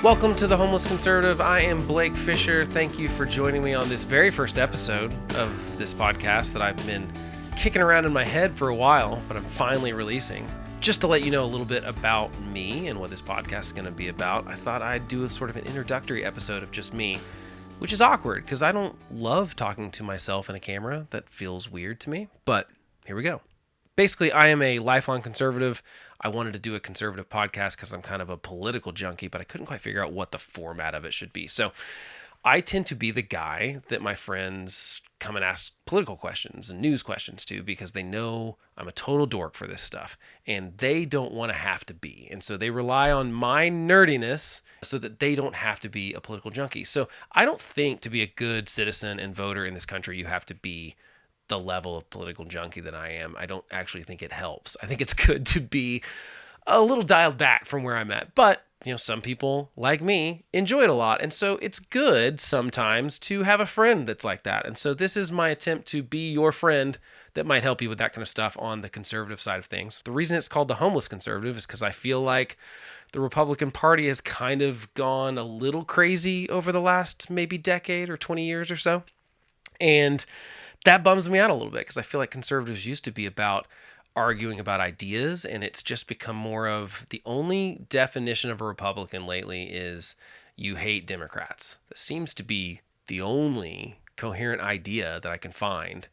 Welcome to The Homeless Conservative. I am Blake Fisher. Thank you for joining me on this very first episode of this podcast that I've been kicking around in my head for a while, but I'm finally releasing. Just to let you know a little bit about me and what this podcast is going to be about, I thought I'd do a sort of an introductory episode of just me, which is awkward because I don't love talking to myself in a camera. That feels weird to me, but here we go. Basically, I am a lifelong conservative. I wanted to do a conservative podcast because I'm kind of a political junkie, but I couldn't quite figure out what the format of it should be. So I tend to be the guy that my friends come and ask political questions and news questions to because they know I'm a total dork for this stuff and they don't want to have to be. And so they rely on my nerdiness so that they don't have to be a political junkie. So I don't think to be a good citizen and voter in this country, you have to be the level of political junkie that I am. I don't actually think it helps. I think it's good to be a little dialed back from where I'm at. But, you know, some people like me enjoy it a lot. And so it's good sometimes to have a friend that's like that. And so this is my attempt to be your friend that might help you with that kind of stuff on the conservative side of things. The reason it's called the Homeless Conservative is because I feel like the Republican Party has kind of gone a little crazy over the last maybe decade or 20 years or so. And that bums me out a little bit because I feel like conservatives used to be about arguing about ideas, and it's just become more of the only definition of a Republican lately is you hate Democrats. That seems to be the only coherent idea that I can find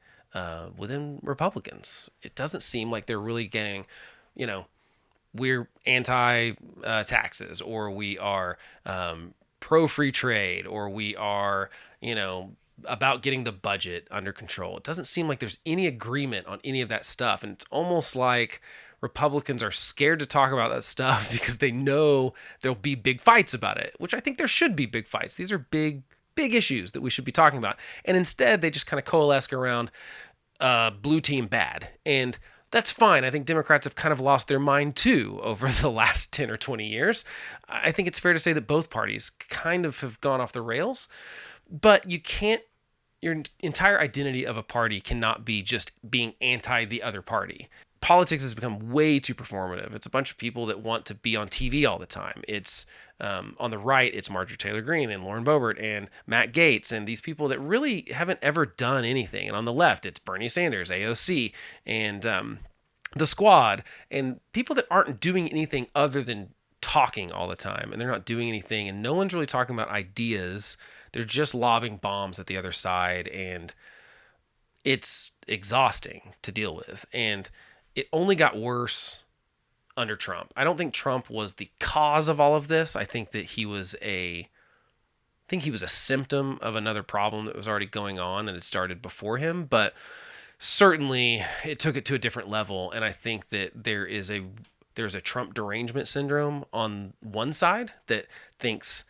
within Republicans. It doesn't seem like they're really getting, you know, we're anti-taxes or we are pro-free trade or we are, you know, about getting the budget under control. It doesn't seem like there's any agreement on any of that stuff. And it's almost like Republicans are scared to talk about that stuff because they know there'll be big fights about it, which I think there should be big fights. These are big issues that we should be talking about. And instead, they just kind of coalesce around blue team bad. And that's fine. I think Democrats have kind of lost their mind too over the last 10 or 20 years. I think it's fair to say that both parties kind of have gone off the rails. But you can't, your entire identity of a party cannot be just being anti the other party. Politics has become way too performative. It's a bunch of people that want to be on TV all the time. It's on the right, it's Marjorie Taylor Greene and Lauren Boebert and Matt Gaetz and these people that really haven't ever done anything. And on the left, it's Bernie Sanders, AOC, and the Squad, and people that aren't doing anything other than talking all the time. And they're not doing anything, and no one's really talking about ideas. They're just lobbing bombs at the other side, and it's exhausting to deal with. And it only got worse under Trump. I don't think Trump was the cause of all of this. I think that he was a symptom of another problem that was already going on and it started before him. But certainly it took it to a different level. And I think that there's a Trump derangement syndrome on one side that thinks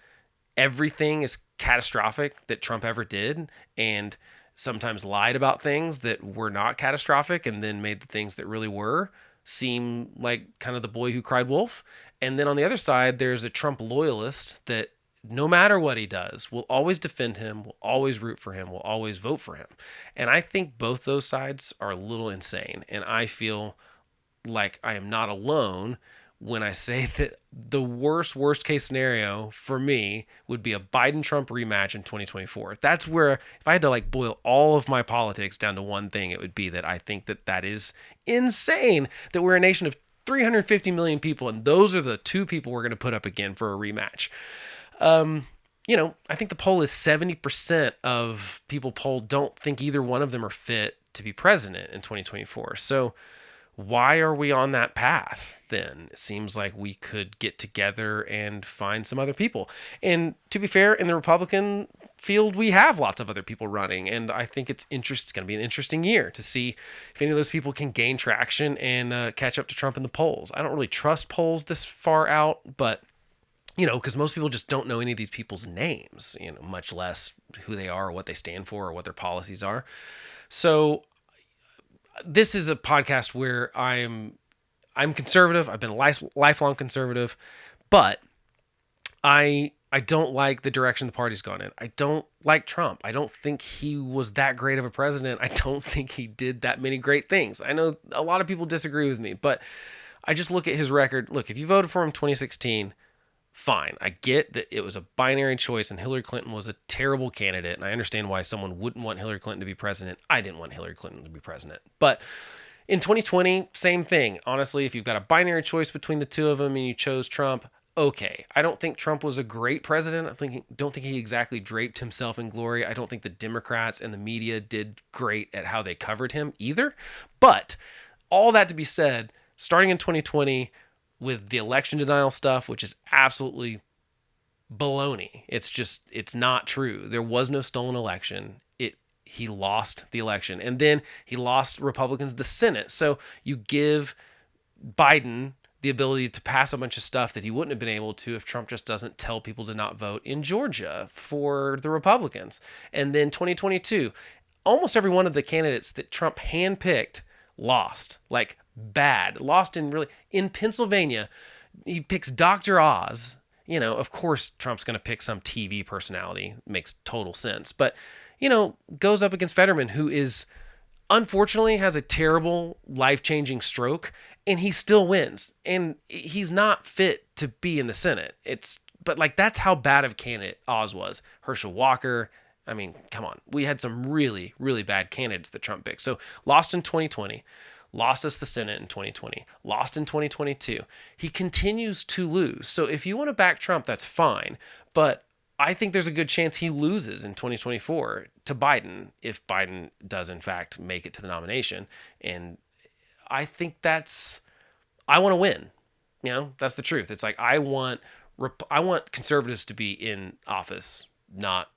everything is catastrophic that Trump ever did and sometimes lied about things that were not catastrophic and then made the things that really were seem like kind of the boy who cried wolf. And then on the other side, there's a Trump loyalist that no matter what he does, will always defend him, will always root for him, will always vote for him. And I think both those sides are a little insane. And I feel like I am not alone when I say that the worst case scenario for me would be a Biden-Trump rematch in 2024. That's where, if I had to like boil all of my politics down to one thing, it would be that I think that that is insane that we're a nation of 350 million people and those are the two people we're going to put up again for a rematch. You know, I think the poll is 70% of people polled don't think either one of them are fit to be president in 2024. So why are we on that path then? It seems like we could get together and find some other people. And to be fair, in the Republican field, we have lots of other people running. And I think it's going to be an interesting year to see if any of those people can gain traction and catch up to Trump in the polls. I don't really trust polls this far out, but, you know, because most people just don't know any of these people's names, you know, much less who they are or what they stand for or what their policies are. So this is a podcast where I'm conservative. I've been a lifelong conservative, but I don't like the direction the party's gone in. I don't like Trump. I don't think he was that great of a president. I don't think he did that many great things. I know a lot of people disagree with me, but I just look at his record. Look, if you voted for him in 2016, fine. I get that it was a binary choice and Hillary Clinton was a terrible candidate. And I understand why someone wouldn't want Hillary Clinton to be president. I didn't want Hillary Clinton to be president. But in 2020, same thing. Honestly, if you've got a binary choice between the two of them and you chose Trump, okay. I don't think Trump was a great president. Don't think he exactly draped himself in glory. I don't think the Democrats and the media did great at how they covered him either. But all that to be said, starting in 2020 with the election denial stuff, which is absolutely baloney. It's not true. There was no stolen election. He lost the election, and then he lost Republicans the Senate. So you give Biden the ability to pass a bunch of stuff that he wouldn't have been able to if Trump just doesn't tell people to not vote in Georgia for the Republicans. And then 2022, almost every one of the candidates that Trump handpicked lost, like bad, lost in Pennsylvania. He picks Dr. Oz. Of course, Trump's going to pick some TV personality. Makes total sense. But, goes up against Fetterman, who unfortunately has a terrible life-changing stroke, and he still wins. And he's not fit to be in the Senate. But that's how bad of a candidate Oz was. Herschel Walker. I mean, come on. We had some really, really bad candidates that Trump picked. So lost in 2020. Lost us the Senate in 2020, lost in 2022. He continues to lose. So if you want to back Trump, that's fine. But I think there's a good chance he loses in 2024 to Biden if Biden does, in fact, make it to the nomination. And I think I want to win. That's the truth. It's like I want conservatives to be in office, not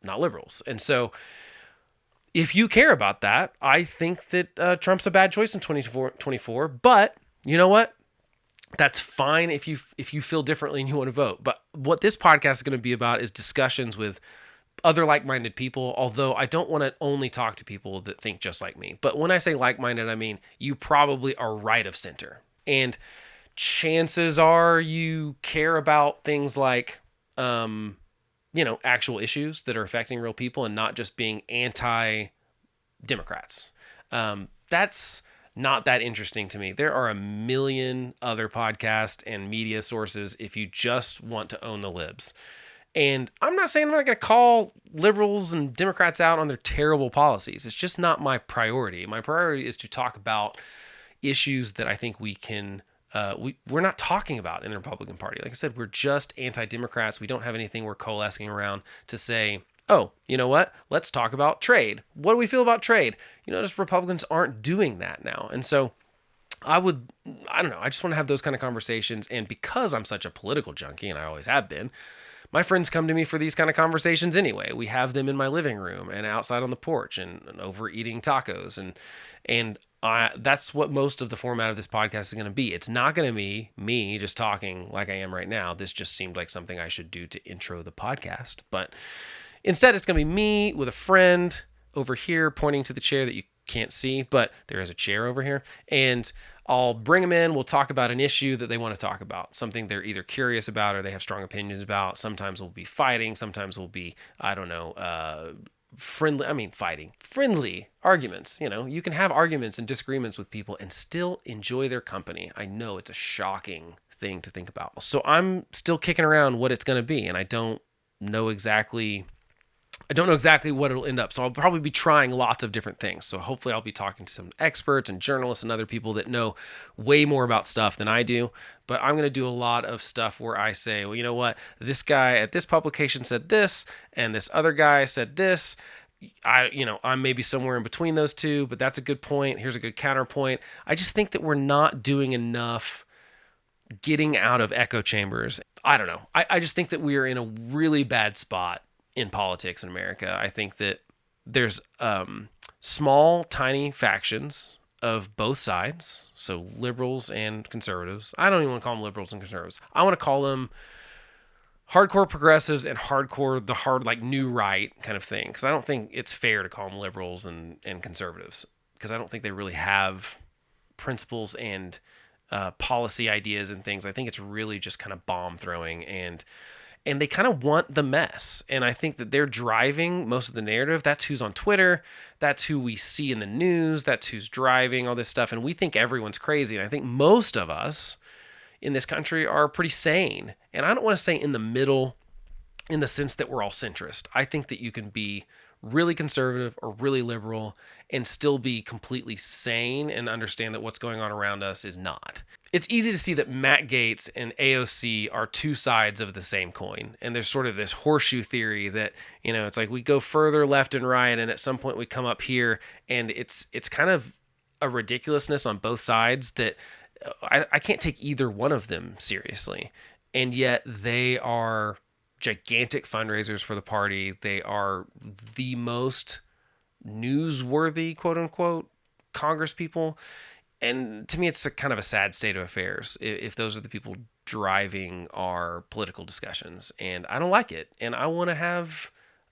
liberals. And so if you care about that, I think that Trump's a bad choice in 2024. But you know what? That's fine if you feel differently and you want to vote. But what this podcast is going to be about is discussions with other like-minded people, although I don't want to only talk to people that think just like me. But when I say like-minded, I mean you probably are right of center. And chances are you care about things like actual issues that are affecting real people and not just being anti-Democrats. That's not that interesting to me. There are a million other podcasts and media sources if you just want to own the libs. And I'm not saying I'm not going to call liberals and Democrats out on their terrible policies. It's just not my priority. My priority is to talk about issues that I think we can we're not talking about in the Republican Party. Like I said, we're just anti-Democrats. We don't have anything we're coalescing around to say, oh, you know what? Let's talk about trade. What do we feel about trade? Just Republicans aren't doing that now. And so I don't know. I just want to have those kind of conversations. And because I'm such a political junkie, and I always have been, my friends come to me for these kind of conversations anyway. We have them in my living room and outside on the porch and over eating tacos. And that's what most of the format of this podcast is going to be. It's not going to be me just talking like I am right now. This just seemed like something I should do to intro the podcast. But instead, it's going to be me with a friend over here pointing to the chair that you can't see, but there is a chair over here. And I'll bring them in. We'll talk about an issue that they want to talk about, something they're either curious about or they have strong opinions about. Sometimes we'll be fighting. Sometimes we'll be, friendly arguments. You can have arguments and disagreements with people and still enjoy their company. I know it's a shocking thing to think about. So I'm still kicking around what it's going to be, and I don't know exactly what it'll end up. So I'll probably be trying lots of different things. So hopefully I'll be talking to some experts and journalists and other people that know way more about stuff than I do. But I'm going to do a lot of stuff where I say, well, you know what? This guy at this publication said this, and this other guy said this. I'm maybe somewhere in between those two, but that's a good point. Here's a good counterpoint. I just think that we're not doing enough getting out of echo chambers. I don't know. I just think that we are in a really bad spot in politics in America. I think that there's small, tiny factions of both sides. So liberals and conservatives. I don't even want to call them liberals and conservatives. I want to call them hardcore progressives and the hard, like new right kind of thing. Because I don't think it's fair to call them liberals and conservatives. Because I don't think they really have principles and policy ideas and things. I think it's really just kind of bomb throwing and they kind of want the mess. And I think that they're driving most of the narrative. That's who's on Twitter. That's who we see in the news. That's who's driving all this stuff. And we think everyone's crazy. And I think most of us in this country are pretty sane. And I don't want to say in the middle in the sense that we're all centrist. I think that you can be really conservative or really liberal and still be completely sane and understand that what's going on around us is not. It's easy to see that Matt Gaetz and AOC are two sides of the same coin. And there's sort of this horseshoe theory that, it's like we go further left and right, and at some point we come up here, and it's kind of a ridiculousness on both sides that I can't take either one of them seriously. And yet they are gigantic fundraisers for the party. They are the most newsworthy, quote unquote, Congress people. And to me, it's a kind of a sad state of affairs if those are the people driving our political discussions. And I don't like it. And I want to have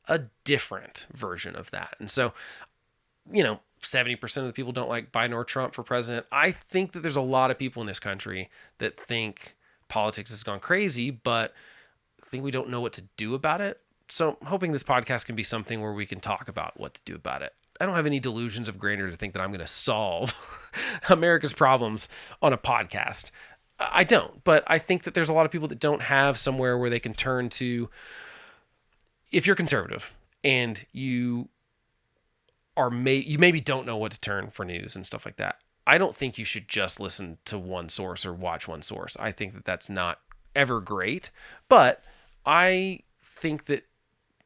a different version of that. And so, 70% of the people don't like Biden or Trump for president. I think that there's a lot of people in this country that think politics has gone crazy, but think we don't know what to do about it. So I'm hoping this podcast can be something where we can talk about what to do about it. I don't have any delusions of grandeur to think that I'm going to solve America's problems on a podcast. I don't, but I think that there's a lot of people that don't have somewhere where they can turn to. If you're conservative and you maybe don't know what to turn for news and stuff like that, I don't think you should just listen to one source or watch one source. I think that that's not ever great, but I think that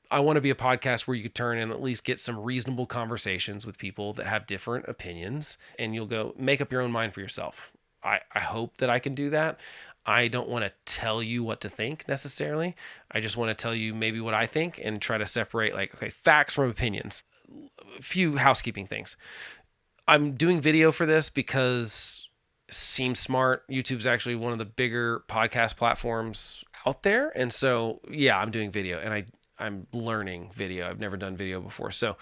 I want to be a podcast where you could turn and at least get some reasonable conversations with people that have different opinions, and you'll go make up your own mind for yourself. I hope that I can do that. I don't want to tell you what to think necessarily. I just want to tell you maybe what I think and try to separate facts from opinions. A few housekeeping things. I'm doing video for this because it seems smart. YouTube's actually one of the bigger podcast platforms out there. And so, I'm doing video, and I'm learning video. I've never done video before. So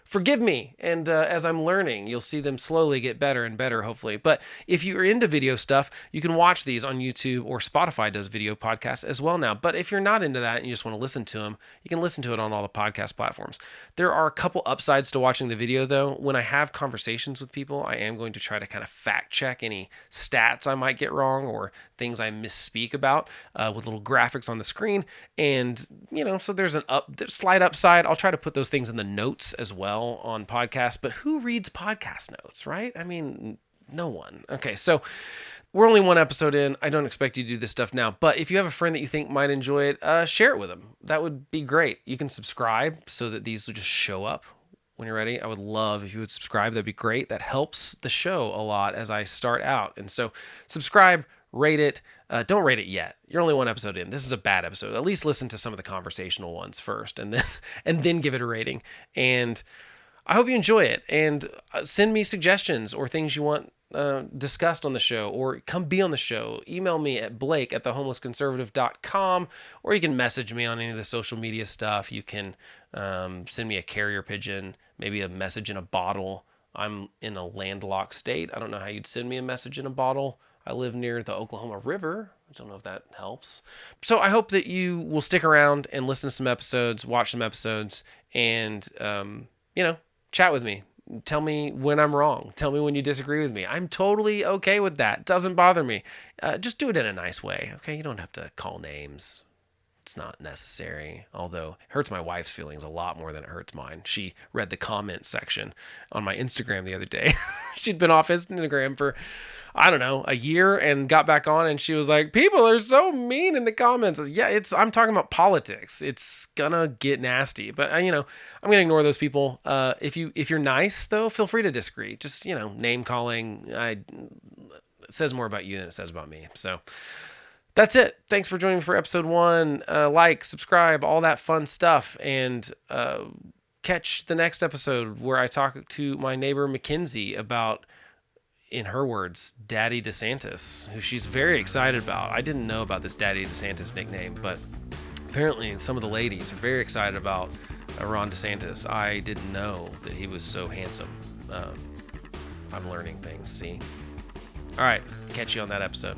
forgive me. And as I'm learning, you'll see them slowly get better and better, hopefully. But if you're into video stuff, you can watch these on YouTube, or Spotify does video podcasts as well now. But if you're not into that and you just want to listen to them, you can listen to it on all the podcast platforms. There are a couple upsides to watching the video, though. When I have conversations with people, I am going to try to kind of fact check any stats I might get wrong or things I misspeak about with little graphics on the screen. And, so there's a slight upside. I'll try to put those things in the notes as well on podcasts, but who reads podcast notes, right? I mean, no one. Okay, so we're only one episode in. I don't expect you to do this stuff now, but if you have a friend that you think might enjoy it, share it with them. That would be great. You can subscribe so that these will just show up when you're ready. I would love if you would subscribe. That'd be great. That helps the show a lot as I start out. And so subscribe, rate it. Don't rate it yet. You're only one episode in. This is a bad episode. At least listen to some of the conversational ones first, and then give it a rating. And I hope you enjoy it. And send me suggestions or things you want discussed on the show, or come be on the show. Email me at blake@thehomelessconservative.com, or you can message me on any of the social media stuff. You can send me a carrier pigeon, maybe a message in a bottle. I'm in a landlocked state. I don't know how you'd send me a message in a bottle. I live near the Oklahoma River. I don't know if that helps. So I hope that you will stick around and listen to some episodes, watch some episodes, and, chat with me. Tell me when I'm wrong. Tell me when you disagree with me. I'm totally okay with that. It doesn't bother me. Just do it in a nice way, okay? You don't have to call names. It's not necessary, although it hurts my wife's feelings a lot more than it hurts mine. She read the comments section on my Instagram the other day. She'd been off Instagram for, I don't know, a year, and got back on, and she was like, people are so mean in the comments. Yeah, I'm talking about politics. It's gonna get nasty, but I'm gonna ignore those people. If you're nice though, feel free to disagree. Just, name calling, it says more about you than it says about me. So that's it. Thanks for joining me for episode 1. Like, subscribe, all that fun stuff, and catch the next episode where I talk to my neighbor Mackenzie about, in her words, Daddy DeSantis, who she's very excited about. I didn't know about this Daddy DeSantis nickname, but apparently some of the ladies are very excited about Ron DeSantis. I didn't know that he was so handsome. I'm learning things, see? All right, catch you on that episode.